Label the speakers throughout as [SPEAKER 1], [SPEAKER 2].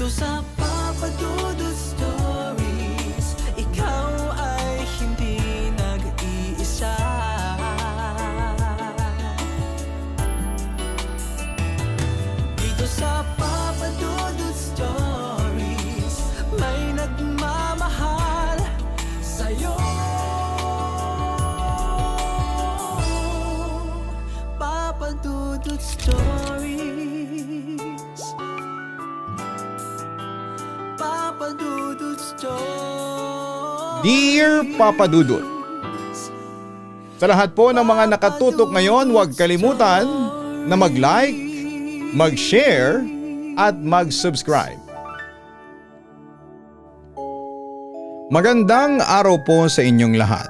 [SPEAKER 1] Dito sa Papa Dudut Stories, ikaw ay hindi nag-iisa. Dito sa Papa Dudut Stories, may nagmamahal sa'yo. Papa Dudut Stories, Papa Dudut Stories.
[SPEAKER 2] Dear Papa Dudut, sa lahat po ng mga nakatutok ngayon, huwag kalimutan na mag-like, mag-share at mag-subscribe. Magandang araw po sa inyong lahat.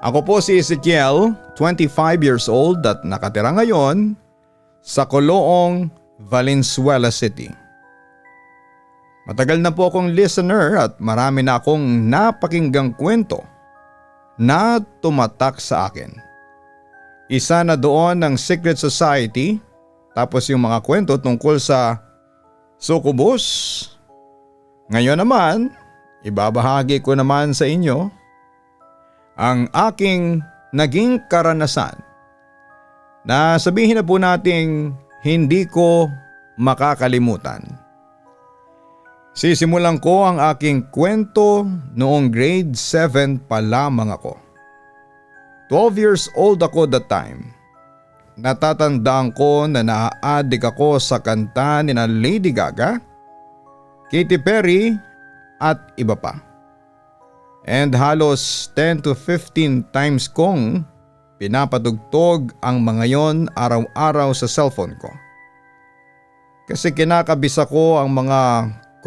[SPEAKER 2] Ako po si Ezekiel, 25 years old at nakatira ngayon sa Coloong, Valenzuela City. Matagal na po akong listener at marami na akong napakinggang kwento na tumatak sa akin. Isa na doon ang Secret Society, tapos yung mga kwento tungkol sa Succubus. Ngayon naman, ibabahagi ko naman sa inyo ang aking naging karanasan na sabihin na po nating hindi ko makakalimutan. Sisimulan ko ang aking kwento noong grade 7 pa lamang ako. 12 years old ako that time. Natatandaan ko na naa-addict ako sa kanta ni na Lady Gaga, Katy Perry at iba pa. And halos 10 to 15 times kong pinapatugtog ang mga yon araw-araw sa cellphone ko. Kasi kinakabisa ko ang mga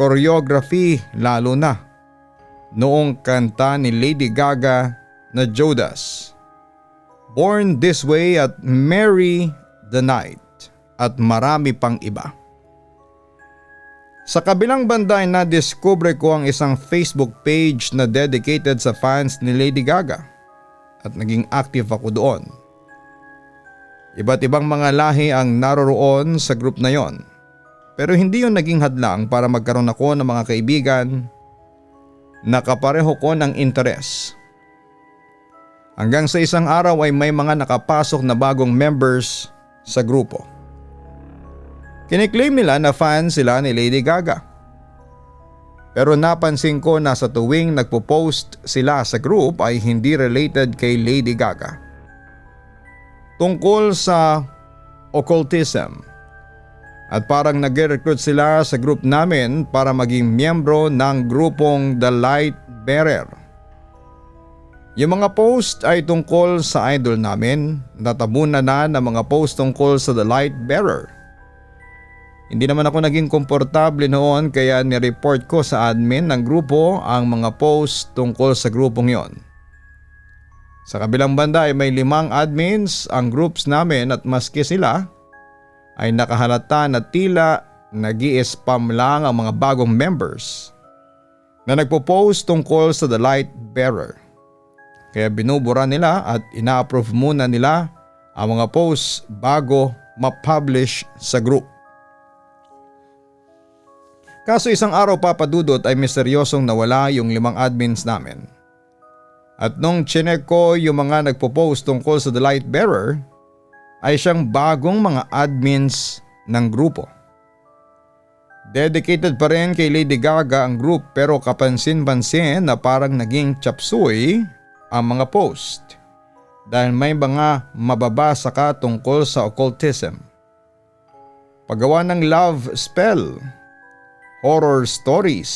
[SPEAKER 2] choreography, lalo na noong kanta ni Lady Gaga na Judas, Born This Way at Marry the Night at marami pang iba. Sa kabilang banda ay nadiskubre ko ang isang Facebook page na dedicated sa fans ni Lady Gaga at naging active ako doon. Iba't ibang mga lahi ang naroroon sa group na yon. Pero hindi yun naging hadlang para magkaroon ako ng mga kaibigan na kapareho ko ng interes. Hanggang sa isang araw ay may mga nakapasok na bagong members sa grupo. Kiniklaim nila na fan sila ni Lady Gaga. Pero napansin ko na sa tuwing nagpo-post sila sa group ay hindi related kay Lady Gaga. Tungkol sa occultism. At parang nag-recruit sila sa group namin para maging miyembro ng grupong The Light Bearer. Yung mga post ay tungkol sa idol namin, natabunan na ng mga post tungkol sa The Light Bearer. Hindi naman ako naging komportable noon kaya nireport ko sa admin ng grupo ang mga post tungkol sa grupong yon. Sa kabilang banda ay may 5 admins ang groups namin at maski sila ay nakahalata na tila nag-i-spam lang ang mga bagong members na nagpo-post tungkol sa The Light Bearer. Kaya binubura nila at ina-approve muna nila ang mga posts bago ma-publish sa group. Kaso isang araw, Papa Dudut, ay misteryosong nawala yung 5 admins namin. At nung chinek ko yung mga nagpo-post tungkol sa The Light Bearer, ay siyang bagong mga admins ng grupo. Dedicated pa rin kay Lady Gaga ang group pero kapansin-pansin na parang naging chapsuy ang mga post dahil may mga mababasa ka tungkol sa occultism. Paggawa ng love spell, horror stories.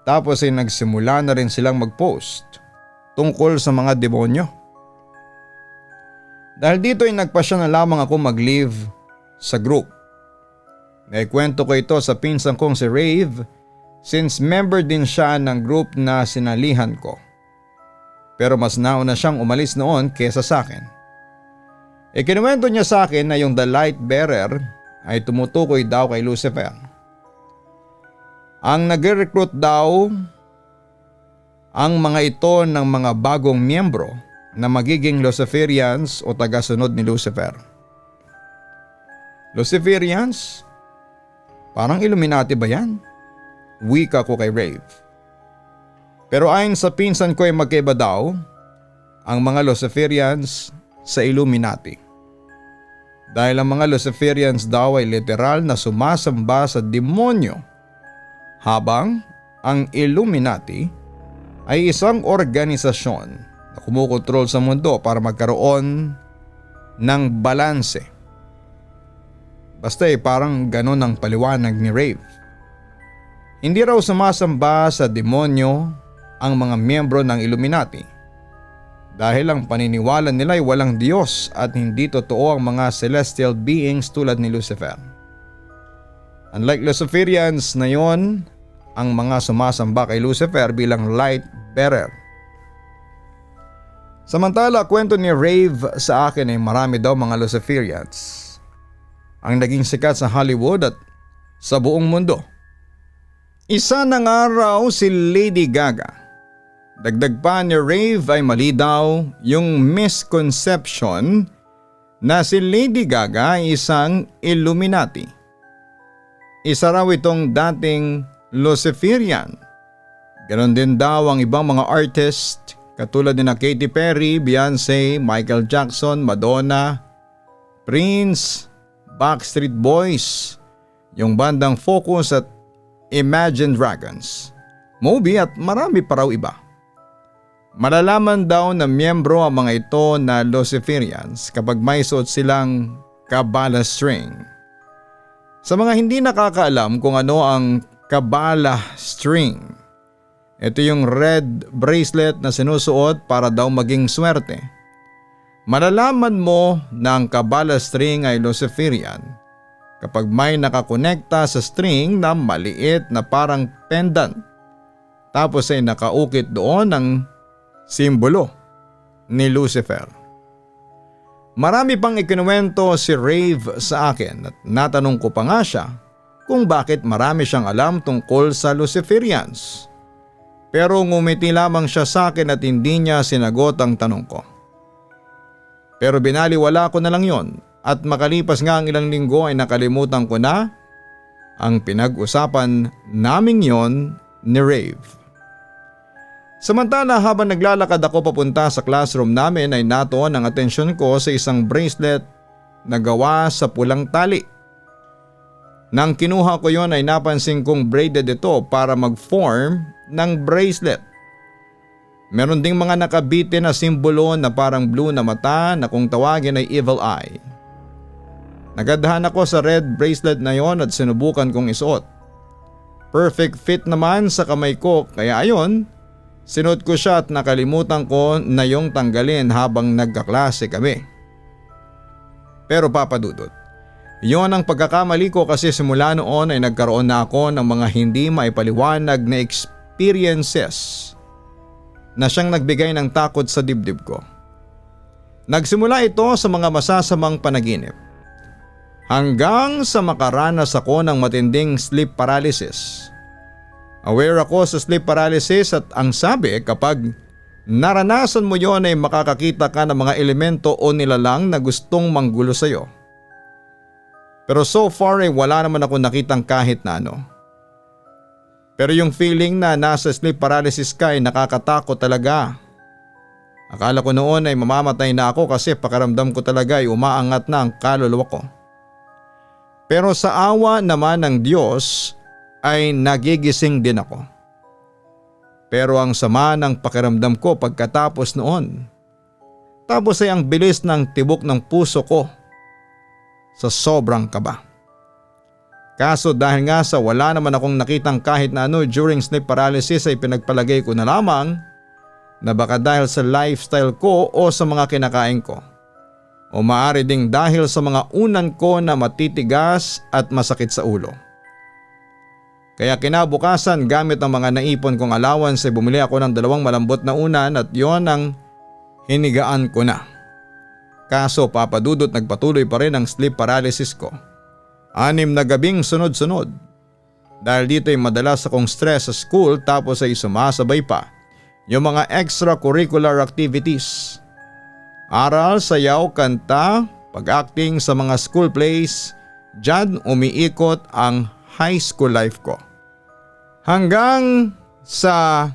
[SPEAKER 2] Tapos ay nagsimula na rin silang mag-post tungkol sa mga demonyo. Dahil dito ay nagpasya na lamang ako mag-leave sa group. Naikwento ko ito sa pinsan kong si Rave since member din siya ng group na sinalihan ko. Pero mas nauna siyang umalis noon kesa sa akin. Ikinuwento niya sa akin na yung The Light Bearer ay tumutukoy daw kay Lucifer. Ang nag-recruit daw ang mga ito ng mga bagong miyembro na magiging Luciferians o tagasunod ni Lucifer. Luciferians? Parang Illuminati ba yan? Wika ko kay Rave. Pero ayon sa pinsan ko ay magkaiba daw ang mga Luciferians sa Illuminati. Dahil ang mga Luciferians daw ay literal na sumasamba sa demonyo, habang ang Illuminati ay isang organisasyon na kumukontrol sa mundo para magkaroon ng balanse. Basta parang ganun ang paliwanag ni Rave. Hindi raw sumasamba sa demonyo ang mga miyembro ng Illuminati dahil ang paniniwala nila ay walang Diyos at hindi totoo ang mga celestial beings tulad ni Lucifer. Unlike Luciferians na yon, ang mga sumasamba kay Lucifer bilang light bearer. Samantala, kwento ni Rave sa akin ay marami daw mga Luciferians ang naging sikat sa Hollywood at sa buong mundo. Isa na nga raw si Lady Gaga. Dagdag pa ni Rave ay mali daw yung misconception na si Lady Gaga ay isang Illuminati. Isa raw itong dating Luciferian. Ganon din daw ang ibang mga artist katulad ni na Katy Perry, Beyonce, Michael Jackson, Madonna, Prince, Backstreet Boys, yung bandang Focus at Imagine Dragons, Moby at marami pa raw iba. Malalaman daw na miyembro ang mga ito na Luciferians kapag may suot silang Kabbalah string. Sa mga hindi nakakaalam kung ano ang Kabbalah string, ito yung red bracelet na sinusuot para daw maging swerte. Malalaman mo na ang Kabbalah string ay Luciferian kapag may nakakonekta sa string na maliit na parang pendant, tapos ay nakaukit doon ang simbolo ni Lucifer. Marami pang ikinuwento si Rave sa akin at natanong ko pa nga siya kung bakit marami siyang alam tungkol sa Luciferians. Pero ngumiti lamang siya sa akin at hindi niya sinagot ang tanong ko. Pero binaliwala ko na lang yon at makalipas nga ang ilang linggo ay nakalimutan ko na ang pinag-usapan naming yon ni Rave. Samantala habang naglalakad ako papunta sa classroom namin ay natuon ang atensyon ko sa isang bracelet na gawa sa pulang tali. Nang kinuha ko yon ay napansin kong braided ito para mag-form ng bracelet. Meron ding mga nakabitin na simbolo na parang blue na mata na kung tawagin ay evil eye. Nagadahan ako sa red bracelet na yon at sinubukan kong isuot. Perfect fit naman sa kamay ko kaya ayon, sinuot ko siya at nakalimutan ko na yung tanggalin habang nagkaklase kami. Pero papadudot, yon ang pagkakamali ko kasi simula noon ay nagkaroon na ako ng mga hindi maipaliwanag na experiences na siyang nagbigay ng takot sa dibdib ko. Nagsimula ito sa mga masasamang panaginip hanggang sa makaranas ako ng matinding sleep paralysis. Aware ako sa sleep paralysis at ang sabi kapag naranasan mo yon ay makakakita ka ng mga elemento o nilalang na gustong manggulo sa iyo. Pero so far ay wala naman ako nakitang kahit na ano. Pero yung feeling na nasa sleep paralysis ka ay nakakatakot talaga. Akala ko noon ay mamamatay na ako kasi pakiramdam ko talaga ay umaangat na ang kaluluwa ko. Pero sa awa naman ng Diyos ay nagigising din ako. Pero ang sama ng pakiramdam ko pagkatapos noon. Tapos ay ang bilis ng tibok ng puso ko sa sobrang kaba. Kaso dahil nga sa wala naman akong nakitang kahit na ano during sleep paralysis ay pinagpalagay ko na lamang na baka dahil sa lifestyle ko o sa mga kinakain ko. O maaari ding dahil sa mga unan ko na matitigas at masakit sa ulo. Kaya kinabukasan gamit ang mga naipon kong allowance ay bumili ako ng 2 malambot na unan at yon ang hinigaan ko na. Kaso papadudot nagpatuloy pa rin ang sleep paralysis ko. 6 na gabing sunod-sunod. Dahil dito ay madalas akong stress sa school tapos ay sumasabay pa yung mga extracurricular activities. Aral, sayaw, kanta, pag-acting sa mga school plays, diyan umiikot ang high school life ko. Hanggang sa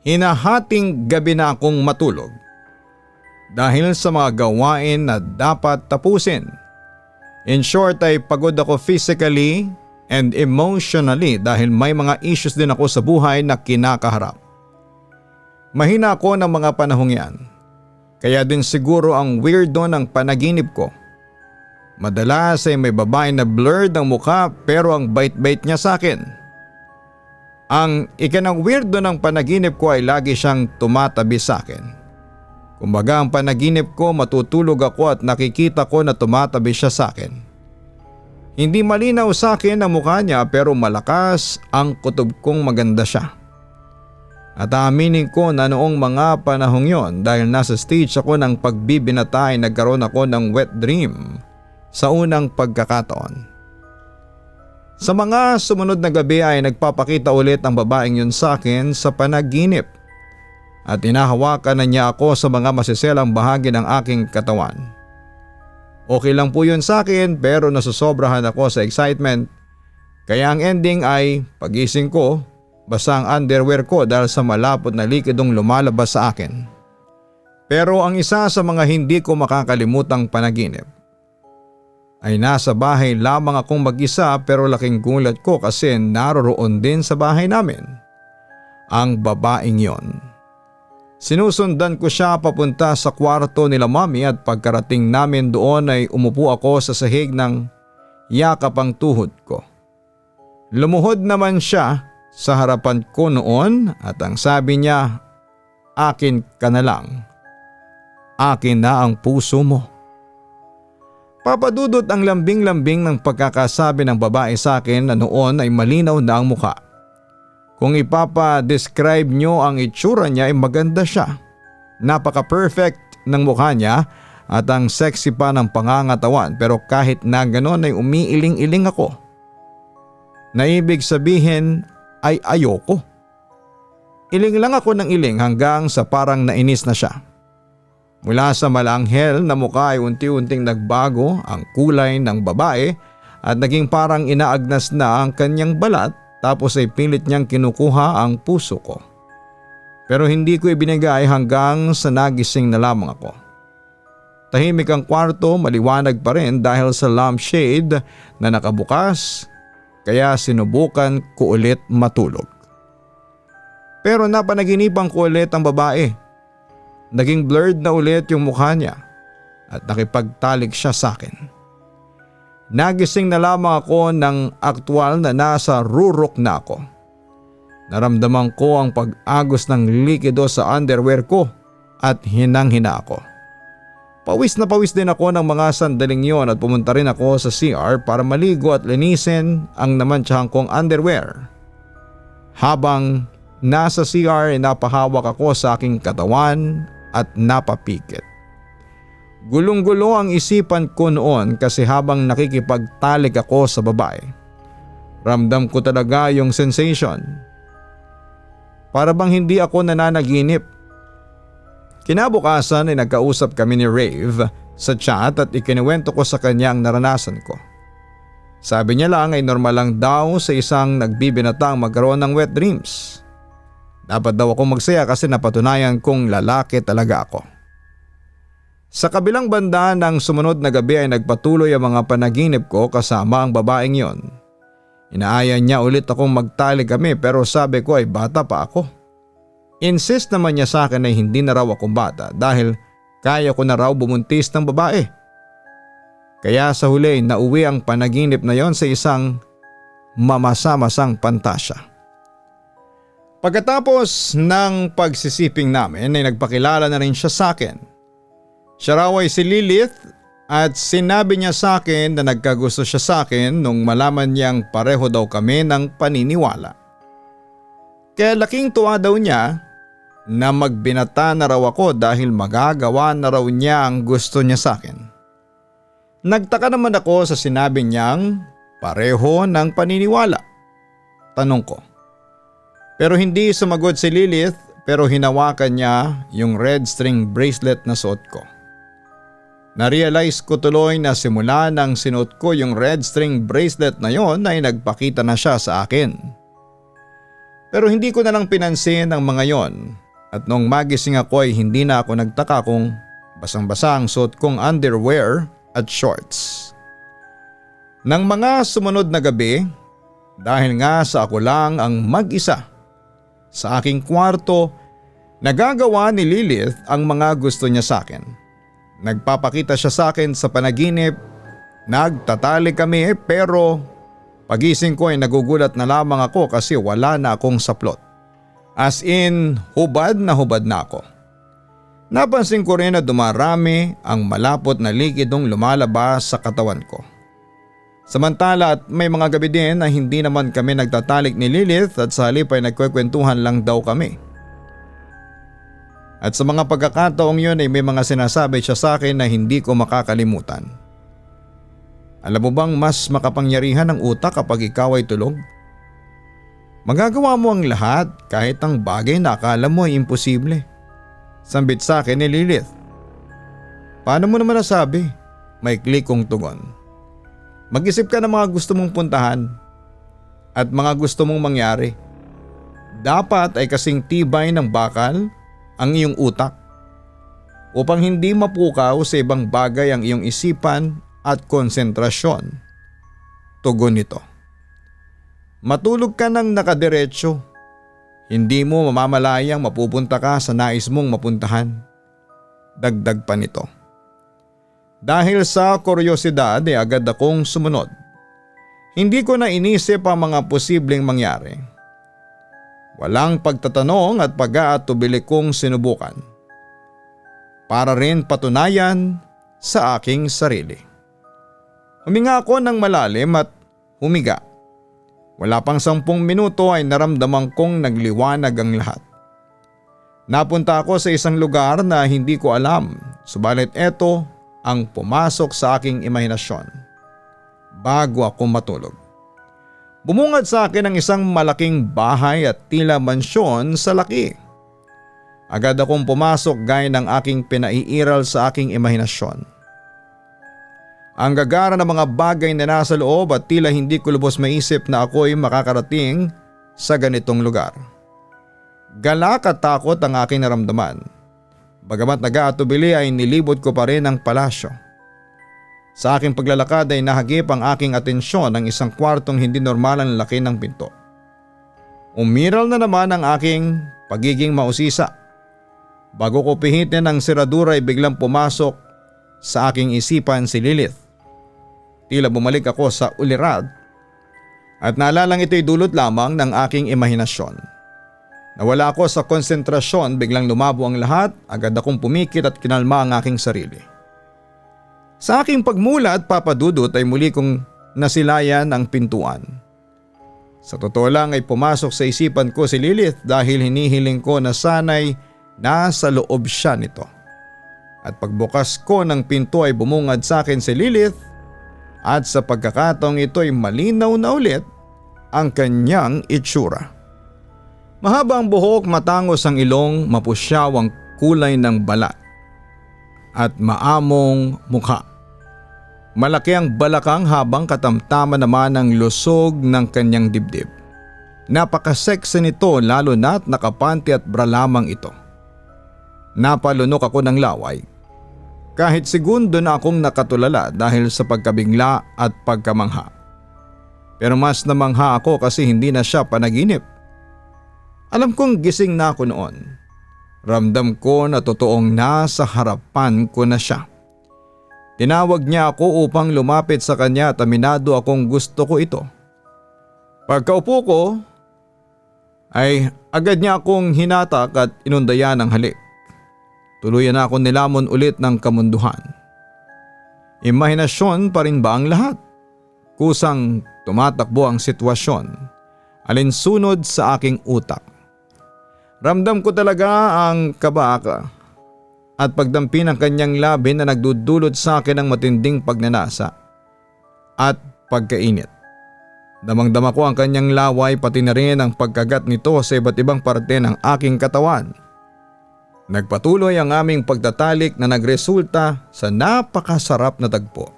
[SPEAKER 2] hinahating gabi na akong matulog dahil sa mga gawain na dapat tapusin. In short ay pagod ako physically and emotionally dahil may mga issues din ako sa buhay na kinakaharap. Mahina ako ng mga panahong yan. Kaya din siguro ang weirdo ng panaginip ko. Madalas ay may babae na blurred ang mukha pero ang bait-bait niya sa akin. Ang ikanang weirdo ng panaginip ko ay lagi siyang tumatabi sa akin. Kumbaga ang panaginip ko matutulog ako at nakikita ko na tumatabi siya sa akin. Hindi malinaw sa akin ang mukha niya pero malakas ang kutob kong maganda siya. At aaminin ko na noong mga panahong yon dahil nasa stage ako ng pagbibinata ay nagkaroon ako ng wet dream sa unang pagkakataon. Sa mga sumunod na gabi ay nagpapakita ulit ang babaeng yun sa akin sa panaginip at inahawakan na niya ako sa mga masiselang bahagi ng aking katawan. Okay lang po yun sa akin pero nasusobrahan ako sa excitement kaya ang ending ay pagising ko basa ang underwear ko dahil sa malapot na likidong lumalabas sa akin. Pero ang isa sa mga hindi ko makakalimutang panaginip ay nasa bahay lamang akong mag-isa pero laking gulat ko kasi naroroon din sa bahay namin ang babaeng yon. Sinusundan ko siya papunta sa kwarto nila mami at pagkarating namin doon ay umupo ako sa sahig ng yakap ang tuhod ko. Lumuhod naman siya sa harapan ko noon at ang sabi niya, "Akin ka na lang. Akin na ang puso mo." Papadudot ang lambing-lambing ng pagkakasabi ng babae sa akin na noon ay malinaw na ang mukha. Kung ipapa-describe nyo ang itsura niya ay maganda siya. Napaka-perfect ng mukha niya at ang sexy pa ng pangangatawan pero kahit na ganon ay umiiling-iling ako. Na ibig sabihin ay ayoko. Iling lang ako ng iling hanggang sa parang nainis na siya. Mula sa malanghel na mukha ay unti-unting nagbago ang kulay ng babae at naging parang inaagnas na ang kanyang balat tapos ay pilit niyang kinukuha ang puso ko. Pero hindi ko ibinigay hanggang sa nagising na lamang ako. Tahimik ang kwarto, maliwanag pa rin dahil sa lampshade na nakabukas kaya sinubukan ko ulit matulog. Pero napanaginipan ko ulit ang babae. Naging blurred na ulit yung mukha niya at nakipagtalik siya sa akin. Nagising na lamang ako ng aktwal na nasa rurok na ako. Naramdaman ko ang pag-agos ng likido sa underwear ko at hinang-hina ako. Pawis na pawis din ako ng mga sandaling yon at pumunta rin ako sa CR para maligo at linisin ang namantsahan kong underwear. Habang nasa CR ay napahawak ako sa aking katawan at napapikit. Gulong-gulo ang isipan ko noon kasi habang nakikipagtalik ako sa babae, ramdam ko talaga yung sensation. Para bang hindi ako nananaginip. Kinabukasan ay nagkausap kami ni Rave sa chat at ikinuwento ko sa kanya ang naranasan ko. Sabi niya lang ay normal lang daw sa isang nagbibinatang magkaroon ng wet dreams. Dapat daw ako magsaya kasi napatunayan kong lalaki talaga ako. Sa kabilang banda ng sumunod na gabi ay nagpatuloy ang mga panaginip ko kasama ang babaeng yon. Inaaya niya ulit akong magtali kami pero sabi ko ay bata pa ako. Insist naman niya sa akin ay hindi na raw akong bata dahil kaya ko na raw bumuntis ng babae. Kaya sa huli nauwi ang panaginip na yon sa isang mamasa-masang pantasya. Pagkatapos ng pagsisiping namin ay nagpakilala na rin siya sa akin. Siya raw ay si Lilith at sinabi niya sa akin na nagkagusto siya sa akin nung malaman niyang pareho daw kami ng paniniwala. Kaya laking tuwa daw niya na magbinata na raw ako dahil magagawa na raw niya ang gusto niya sa akin. Nagtaka naman ako sa sinabi niyang pareho ng paniniwala. Tanong ko. Pero hindi sumagot si Lilith pero hinawakan niya yung red string bracelet na suot ko. Na-realize ko tuloy na simula nang sinuot ko yung red string bracelet na yon ay nagpakita na siya sa akin. Pero hindi ko na lang pinansin ang mga yon at noong magising ako ay hindi na ako nagtaka kung basang-basa ang suot kong underwear at shorts. Nang mga sumunod na gabi, dahil nga sa ako lang ang mag-isa sa aking kwarto, nagagawa ni Lilith ang mga gusto niya sa akin. Nagpapakita siya sa akin sa panaginip, nagtatali kami pero pagising ko ay nagugulat na lamang ako kasi wala na akong saplot. As in, hubad na ako. Napansin ko rin na dumarami ang malapot na likidong lumalabas sa katawan ko. Samantala at may mga gabi din na hindi naman kami nagtatalik ni Lilith at sa halip ay nagkwekwentuhan lang daw kami. At sa mga pagkakataong yun ay may mga sinasabi siya sa akin na hindi ko makakalimutan. Alam mo bang mas makapangyarihan ang utak kapag ikaw ay tulog? Magagawa mo ang lahat kahit ang bagay na akala mo ay imposible. Sambit sa akin ni Lilith. Paano mo naman nasabi? May klik kong tugon. Mag-isip ka ng mga gusto mong puntahan at mga gusto mong mangyari. Dapat ay kasing tibay ng bakal ang iyong utak upang hindi mapukaw sa ibang bagay ang iyong isipan at konsentrasyon. Tugon nito. Matulog ka ng nakadiretso. Hindi mo mamamalayang mapupunta ka sa nais mong mapuntahan. Dagdag pa nito. Dahil sa kuryosidad ay agad akong sumunod. Hindi ko na inisip ang mga posibleng mangyari. Walang pagtatanong at pag-aatubili kong sinubukan. Para rin patunayan sa aking sarili. Huminga ako ng malalim at humiga. Wala pang 10 minuto ay naramdaman kong nagliwanag ang lahat. Napunta ako sa isang lugar na hindi ko alam, subalit eto ang pumasok sa aking imahinasyon bago ako matulog. Bumungad sa akin ang isang malaking bahay at tila mansyon sa laki. Agad akong pumasok gaya ng aking pinaiiral sa aking imahinasyon. Ang gagara ng mga bagay na nasa loob at tila hindi ko lubos maisip na ako'y makakarating sa ganitong lugar. Galak at takot ang aking naramdaman. Bagamat nag-aatubili ay nilibot ko pa rin ang palasyo. Sa aking paglalakad ay nahagip ang aking atensyon ng isang kwartong hindi normal ang laki ng pinto. Umiral na naman ang aking pagiging mausisa. Bago ko pihitin ang siradura ay biglang pumasok sa aking isipan si Lilith. Tila bumalik ako sa ulirad at naalalang ito'y dulot lamang ng aking imahinasyon. Nawala ako sa konsentrasyon, biglang lumabo ang lahat, agad akong pumikit at kinalma ang aking sarili. Sa aking pagmula at papadudot ay muli kong nasilayan ang pintuan. Sa totoo lang ay pumasok sa isipan ko si Lilith dahil hinihiling ko na sana'y nasa loob siya nito. At pagbukas ko ng pinto ay bumungad sa akin si Lilith at sa pagkakataong ito ay malinaw na ulit ang kanyang itsura. Mahaba ang buhok, matangos ang ilong, mapusyaw ang kulay ng balat at maamong mukha. Malaki ang balakang habang katamtaman naman ang lusog ng kanyang dibdib. Napaka-sexy nito lalo na't nakapanty at bra lamang ito. Napalunok ako ng laway. Kahit segundo na akong nakatulala dahil sa pagkabigla at pagkamangha. Pero mas namangha ako kasi hindi na siya panaginip. Alam kong gising na ako noon. Ramdam ko na totoong nasa harapan ko na siya. Tinawag niya ako upang lumapit sa kanya at aminado akong gusto ko ito. Pagkaupo ko ay agad niya akong hinatak at inundayan ng halik. Tuluyan na akong nilamon ulit ng kamunduhan. Imahinasyon pa rin ba ang lahat? Kusang tumatakbo ang sitwasyon, alinsunod sa aking utak. Ramdam ko talaga ang kabaka at pagdampi ng kanyang labi na nagdudulot sa akin ng matinding pagnanasa at pagkainit. Damang-dama ko ang kanyang laway pati na rin ang pagkagat nito sa iba't ibang parte ng aking katawan. Nagpatuloy ang aming pagtatalik na nagresulta sa napakasarap na tagpo.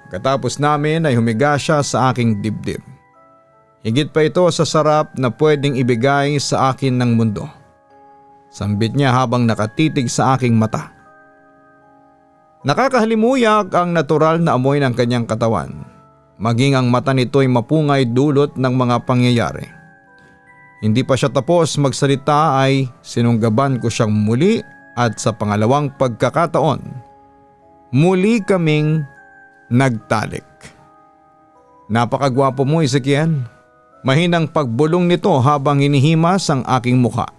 [SPEAKER 2] Pagkatapos namin ay humiga siya sa aking dibdib. Higit pa ito sa sarap na pwedeng ibigay sa akin ng mundo. Sambit niya habang nakatitig sa aking mata. Nakakahalimuyak ang natural na amoy ng kanyang katawan. Maging ang mata nito'y mapungay dulot ng mga pangyayari. Hindi pa siya tapos magsalita ay sinunggaban ko siyang muli at sa pangalawang pagkakataon, muli kaming nagtalik. Napakagwapo mo, Ezekiel. Mahinang pagbulong nito habang hinihimas ang aking mukha.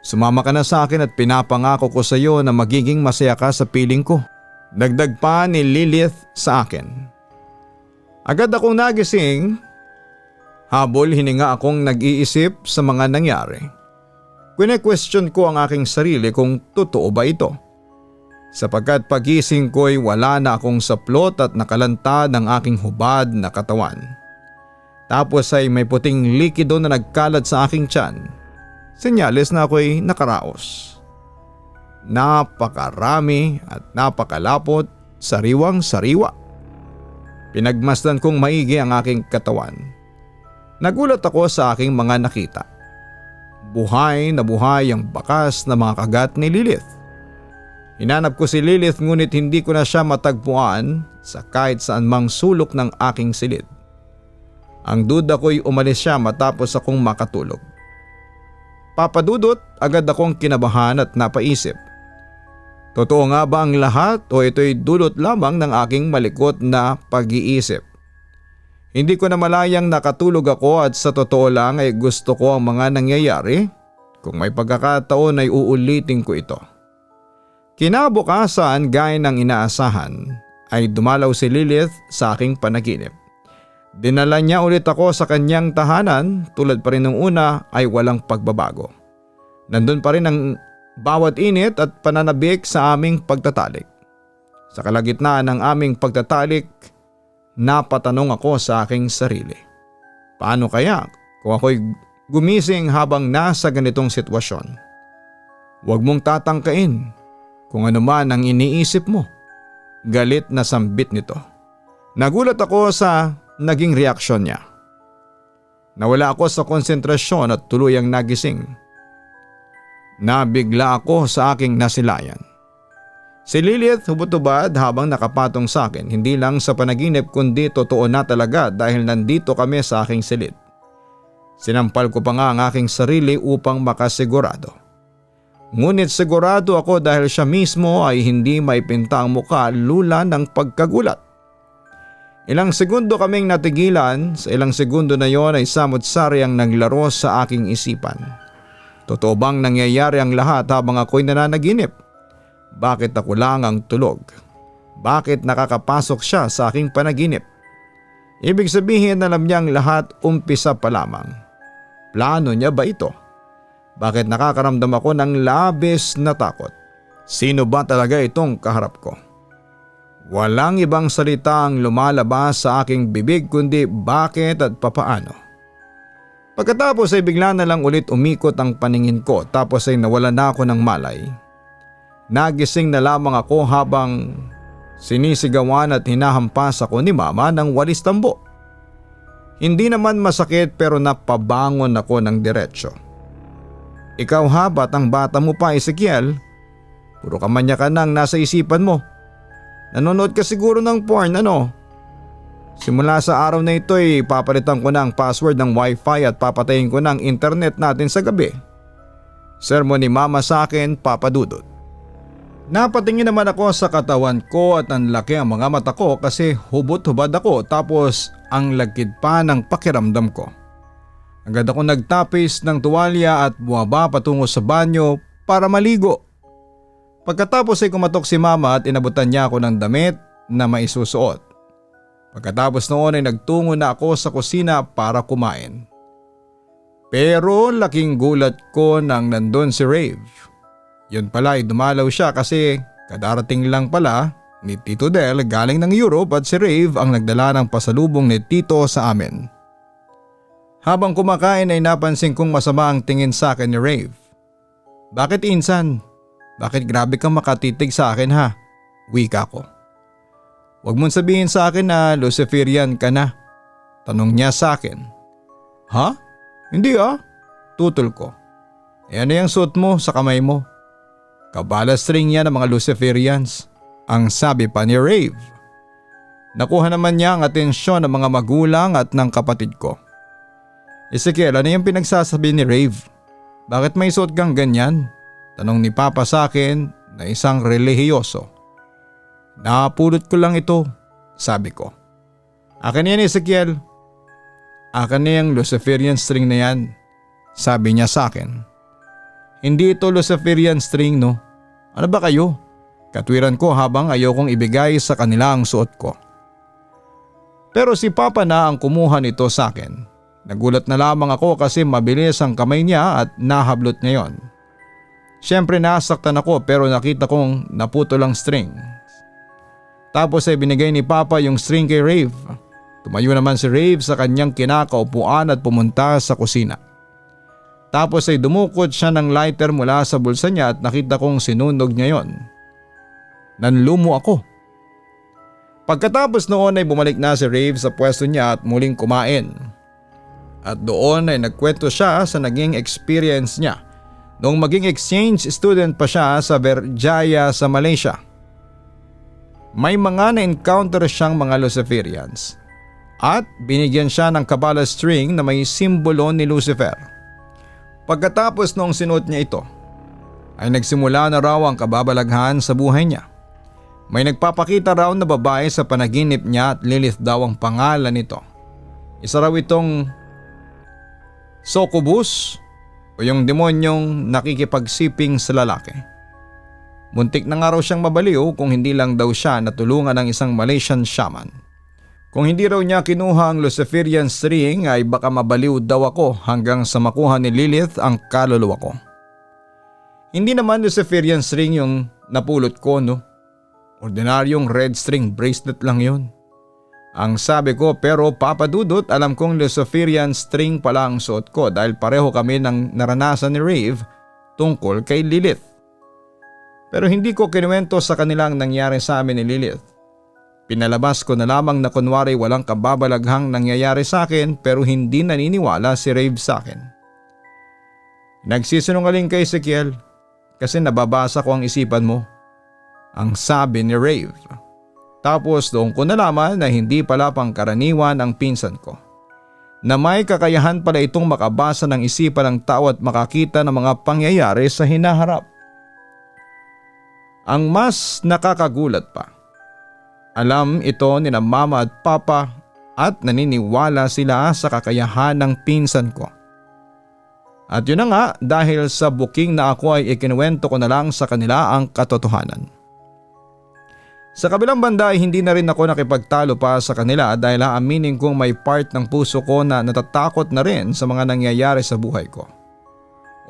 [SPEAKER 2] Sumama ka na sa akin at pinapangako ko sa iyo na magiging masaya ka sa piling ko. Dagdag pa ni Lilith sa akin. Agad akong nagising. Habol hininga akong nag-iisip sa mga nangyari. Kwene-question ko ang aking sarili kung totoo ba ito. Sapagkat pagising ko'y wala na akong saplot at nakalanta ng aking hubad na katawan. Tapos ay may puting likido na nagkalat sa aking tiyan. Senyales na ako'y nakaraos. Napakarami at napakalapot, sariwang-sariwa. Pinagmasdan kong maigi ang aking katawan. Nagulat ako sa aking mga nakita. Buhay na buhay ang bakas na mga kagat ni Lilith. Hinanap ko si Lilith ngunit hindi ko na siya matagpuan sa kahit saan mang sulok ng aking silid. Ang duda ko'y umalis siya matapos akong makatulog. Papadudot, agad akong kinabahan at napaisip. Totoo nga ba ang lahat o ito'y dulot lamang ng aking malikot na pag-iisip? Hindi ko na malayang nakatulog ako at sa totoo lang ay gusto ko ang mga nangyayari. Kung may pagkakataon ay uulitin ko ito. Kinabukasan gaya ng inaasahan ay dumalaw si Lilith sa aking panaginip. Dinala niya ulit ako sa kanyang tahanan, tulad pa rin ng una ay walang pagbabago. Nandun pa rin ang bawat init at pananabik sa aming pagtatalik. Sa kalagitnaan ng aming pagtatalik, napatanong ako sa aking sarili. Paano kaya kung ako'y gumising habang nasa ganitong sitwasyon? Huwag mong tatangkain kung ano man ang iniisip mo. Galit na sambit nito. Nagulat ako sa naging reaksyon niya. Nawala ako sa konsentrasyon at tuluyang nagising. Nabigla ako sa aking nasilayan. Si Lilith hubot-hubad habang nakapatong sa akin, hindi lang sa panaginip kundi totoo na talaga dahil nandito kami sa aking silid. Sinampal ko pa nga ang aking sarili upang makasigurado. Ngunit sigurado ako dahil siya mismo ay hindi maipinta ang mukha lula ng pagkagulat. Ilang segundo kaming natigilan, sa ilang segundo na yon ay samot-sari ang naglaro sa aking isipan. Totoo bang nangyayari ang lahat habang ako'y nananaginip? Bakit ako lang ang tulog? Bakit nakakapasok siya sa aking panaginip? Ibig sabihin alam niyang lahat umpisa pa lamang. Plano niya ba ito? Bakit nakakaramdam ako ng labis na takot? Sino ba talaga itong kaharap ko? Walang ibang salita ang lumalabas sa aking bibig kundi bakit at papaano. Pagkatapos ay bigla na lang ulit umikot ang paningin ko tapos ay nawala na ako ng malay. Nagising na lamang ako habang sinisigawan at hinahampas ako ni mama ng walis tambo. Hindi naman masakit pero napabangon ako ng diretsyo. Ikaw ha, batang bata mo pa, Ezekiel. Puro kamanya ka nang nasa isipan mo. Nanonood ka siguro ng porn, ano? Simula sa araw na ito ay papalitan ko na ang password ng wifi at papatayin ko na ang internet natin sa gabi. Sermon ni mama sa akin, papadudot. Napatingin naman ako sa katawan ko at ang laki ang mga mata ko kasi hubot-hubad ako tapos ang lagkid pa ng pakiramdam ko. Agad ako nagtapis ng tuwalya at buwaba patungo sa banyo para maligo. Pagkatapos ay kumatok si mama at inabutan niya ako ng damit na maisusuot. Pagkatapos noon ay nagtungo na ako sa kusina para kumain. Pero laking gulat ko nang nandun si Rave. Yun pala ay dumalaw siya kasi kadarating lang pala ni Tito Del galing ng Europe at si Rave ang nagdala ng pasalubong ni Tito sa amin. Habang kumakain ay napansin kong masama ang tingin sa akin ni Rave. Bakit insan? Bakit grabe kang makatitig sa akin ha? Wika ko. Huwag mong sabihin sa akin na Luciferian ka na. Tanong niya sa akin. Ha? Hindi ah. Tutol ko. Ano yung suot mo sa kamay mo? Kabala string yan ng mga Luciferians. Ang sabi pa ni Rave. Nakuha naman niya ang atensyon ng mga magulang at ng kapatid ko. Ezekiel, ano yung pinagsasabi ni Rave? Bakit may suot kang ganyan? Tanong ni Papa sa akin na isang relihiyoso. Napulot ko lang ito, sabi ko. Akin yan Ezekiel. Akin na yung Luciferian string na yan, sabi niya sa akin. Hindi ito Luciferian string no. Ano ba kayo? Katwiran ko habang ayokong ibigay sa kanila ang suot ko. Pero si Papa na ang kumuha nito sa akin. Nagulat na lamang ako kasi mabilis ang kamay niya at nahablot niya yon. Siyempre nasaktan ako pero nakita kong naputol ang string. Tapos ay binigay ni Papa yung string kay Rave. Tumayo naman si Rave sa kanyang kinakaupuan at pumunta sa kusina. Tapos ay dumukot siya ng lighter mula sa bulsa niya at nakita kong sinunog niya yon. Nanlumo ako. Pagkatapos noon ay bumalik na si Rave sa pwesto niya at muling kumain. At doon ay nagkwento siya sa naging experience niya noong maging exchange student pa siya sa Berjaya sa Malaysia. May mga na-encounter siyang mga Luciferians at binigyan siya ng kabala string na may simbolo ni Lucifer. Pagkatapos noong sinuot niya ito ay nagsimula na raw ang kababalaghan sa buhay niya. May nagpapakita raw na babae sa panaginip niya at Lilith daw ang pangalan nito. Isa raw itong Succubus o yung demonyong nakikipagsiping sa lalaki. Muntik na nga raw siyang mabaliw kung hindi lang daw siya natulungan ng isang Malaysian shaman. Kung hindi raw niya kinuha ang Luciferian string ay baka mabaliw daw ako hanggang sa makuha ni Lilith ang kaluluwa ko. Hindi naman Luciferian string yung napulot ko no. Ordinaryong red string bracelet lang yun. Ang sabi ko pero Papa Dudut alam kong Luciferian string pala ang suot ko dahil pareho kami ng naranasan ni Rave tungkol kay Lilith. Pero hindi ko kinuwento sa kanila ang nangyari sa amin ni Lilith. Pinalabas ko na lamang na kunwari walang kababalaghang nangyayari sa akin pero hindi naniniwala si Rave sa akin. Nagsisinungaling kay Ezekiel kasi nababasa ko ang isipan mo. Ang sabi ni Rave. Tapos doon ko nalaman na hindi pala pangkaraniwan ang pinsan ko. Na may kakayahan pala itong makabasa ng isipan ng tao at makakita ng mga pangyayari sa hinaharap. Ang mas nakakagulat pa. Alam ito ni na Mama at Papa at naniniwala sila sa kakayahan ng pinsan ko. At yun na nga dahil sa booking na ako ay ikinuwento ko na lang sa kanila ang katotohanan. Sa kabilang banda ay hindi na rin ako nakipagtalo pa sa kanila dahil aaminin kong may part ng puso ko na natatakot na rin sa mga nangyayari sa buhay ko.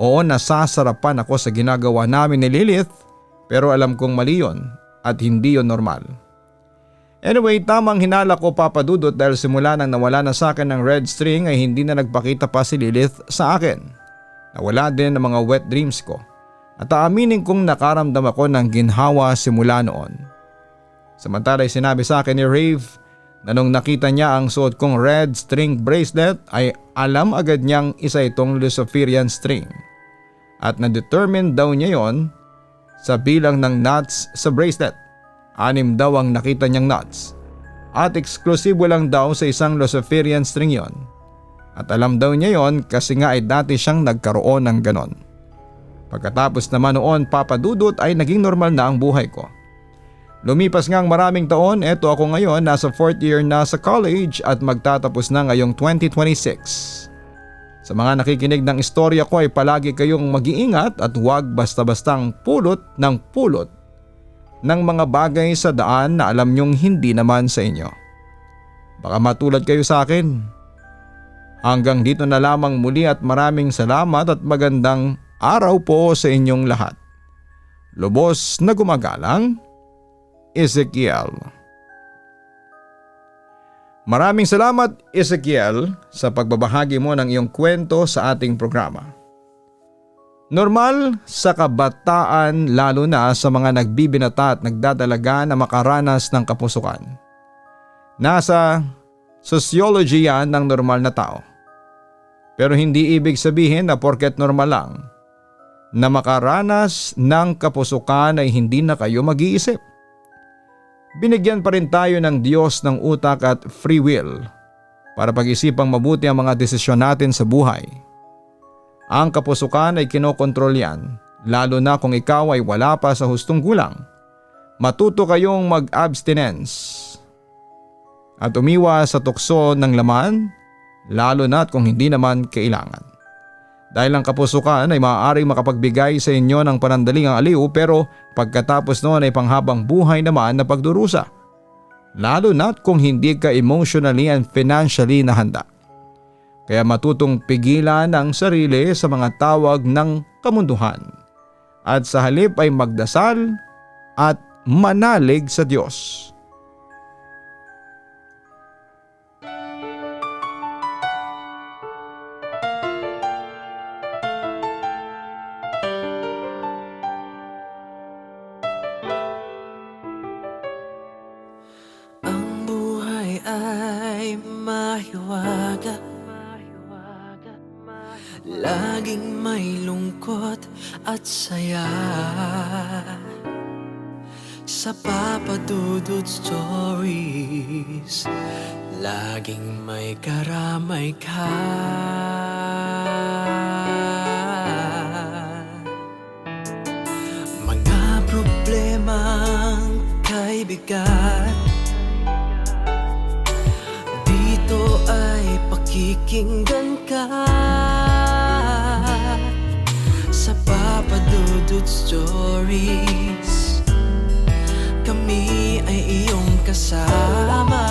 [SPEAKER 2] Oo, nasasarapan ako sa ginagawa namin ni Lilith pero alam kong mali yun at hindi yun normal. Anyway, tamang hinala ko Papa Dudut dahil simula nang nawala na sa akin ng red string ay hindi na nagpakita pa si Lilith sa akin. Nawala din ang mga wet dreams ko at aaminin kong nakaramdam ako ng ginhawa simula noon. Samantala ay sinabi sa akin ni Rave na nung nakita niya ang suot kong red string bracelet ay alam agad niyang isa itong Luciferian string. At na-determine daw niya yon sa bilang ng knots sa bracelet. 6 daw ang nakita niyang knots. At eksklusibo lang daw sa isang Luciferian string yon. At alam daw niya yon kasi nga ay dati siyang nagkaroon ng ganon. Pagkatapos naman noon Papa Dudut ay naging normal na ang buhay ko. Lumipas ngang maraming taon, eto ako ngayon nasa 4th year na sa college at magtatapos na ngayong 2026. Sa mga nakikinig ng istorya ko ay palagi kayong mag-iingat at huwag basta-bastang pulot ng mga bagay sa daan na alam nyong hindi naman sa inyo. Baka matulad kayo sa akin. Hanggang dito na lamang muli at maraming salamat at magandang araw po sa inyong lahat. Lubos na gumagalang, Ezekiel. Maraming salamat Ezekiel sa pagbabahagi mo ng iyong kwento sa ating programa. Normal sa kabataan lalo na sa mga nagbibinata at nagdadalaga na makaranas ng kapusukan. Nasa sociology yan ng normal na tao. Pero hindi ibig sabihin na porket normal lang na makaranas ng kapusukan ay hindi na kayo mag-iisip. Binigyan pa rin tayo ng Diyos ng utak at free will para pag-isipang mabuti ang mga desisyon natin sa buhay. Ang kapusukan ay kinokontrol yan, lalo na kung ikaw ay wala pa sa hustong gulang. Matuto kayong mag-abstinence at umiwas sa tukso ng laman, lalo na kung hindi naman kailangan. Dahil ang kapusukan ay maaaring makapagbigay sa inyo ng panandaling aliw pero pagkatapos noon ay panghabang buhay naman na pagdurusa. Lalo na kung hindi ka emotionally and financially na handa. Kaya matutong pigilan ang sarili sa mga tawag ng kamunduhan at sa halip ay magdasal at manalig sa Diyos.
[SPEAKER 1] Ang buhay ay mahiwaga, laging may lungkot at saya. Sa Papa Dudut Stories, laging may karamay ka. Mga problemang kay bigat, dito ay pakikinggan ka. Sa Papa Dudut Stories, kami ay iyong kasama.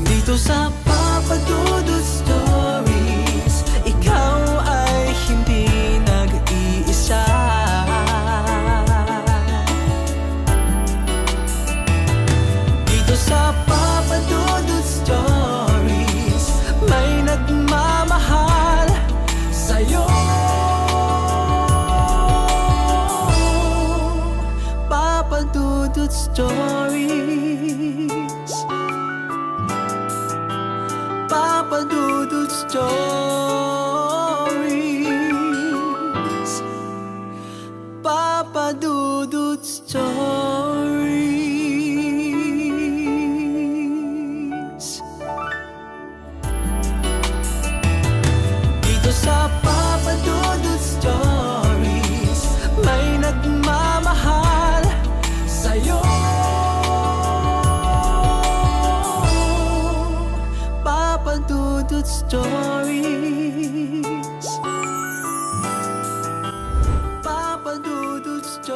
[SPEAKER 1] Dito sa Papa Dudut Stories, ikaw ay hindi nag-iisa. Dito sa Papa Dudut Stories, may nagmamahal sa'yo. Papa Dudut Stories, Papa Dudut Stories, Papa Dudut Stories. Dito sa Papa Dudut Stories, may nagmamahal sa'yo. Papa Dudut Stories, Papa Dudut Stories.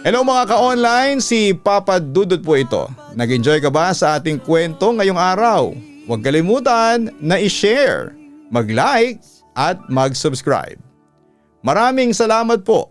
[SPEAKER 2] Hello mga ka-online, si Papa Dudut po ito. Nag-enjoy ka ba sa ating kwento ngayong araw? Huwag kalimutan na i-share, mag-like at mag-subscribe. Maraming salamat po.